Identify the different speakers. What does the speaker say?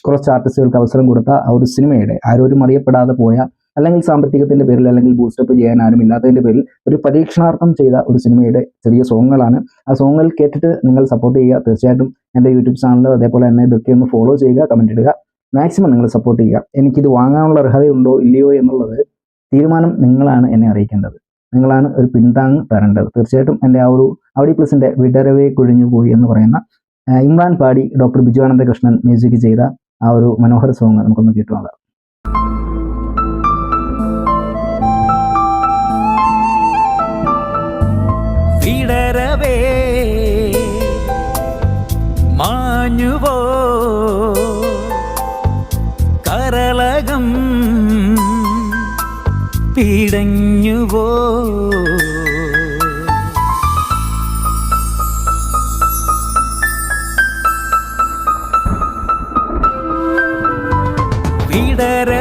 Speaker 1: കുറച്ച് ആർട്ടിസ്റ്റുകൾക്ക് അവസരം കൊടുത്ത ആ ഒരു സിനിമയുടെ ആരും അറിയപ്പെടാതെ പോയ, അല്ലെങ്കിൽ സാമ്പത്തികത്തിന്റെ പേരിൽ, അല്ലെങ്കിൽ ബൂസ്റ്റപ്പ് ചെയ്യാൻ ആരും ഇല്ലാത്തതിന്റെ പേരിൽ ഒരു പരീക്ഷണാർത്ഥം ചെയ്ത ഒരു സിനിമയുടെ ചെറിയ സോങ്ങുകളാണ്. ആ സോങ്ങുകൾ കേട്ടിട്ട് നിങ്ങൾ സപ്പോർട്ട് ചെയ്യുക. തീർച്ചയായിട്ടും എൻ്റെ യൂട്യൂബ് ചാനൽ അതേപോലെ തന്നെ ഇതൊക്കെ ഒന്ന് ഫോളോ ചെയ്യുക, കമന്റ് ഇടുക, മാക്സിമം നിങ്ങൾ സപ്പോർട്ട് ചെയ്യുക. എനിക്കിത് വാങ്ങാനുള്ള അർഹതയുണ്ടോ ഇല്ലയോ എന്നുള്ളത് തീരുമാനം നിങ്ങളാണ് എന്നെ അറിയിക്കേണ്ടത്. നിങ്ങളാണ് ഒരു പിന്താങ്ങ് തരേണ്ടത്. തീർച്ചയായിട്ടും എൻ്റെ ആ ഒരു ഔഡി പ്ലസിന്റെ വിടരവേ കൊഴിഞ്ഞു പോയി എന്ന് പറയുന്ന ഇമ്രാൻ പാടി ഡോക്ടർ ബിജു കൃഷ്ണൻ മ്യൂസിക് ചെയ്ത ആ ഒരു മനോഹര സോങ് നമുക്കൊന്ന് കേട്ടുവാങ്ങാം.
Speaker 2: വിടരവേ മാഞ്ഞുവോ കരളകം പിടഞ്ഞുവോ വിടര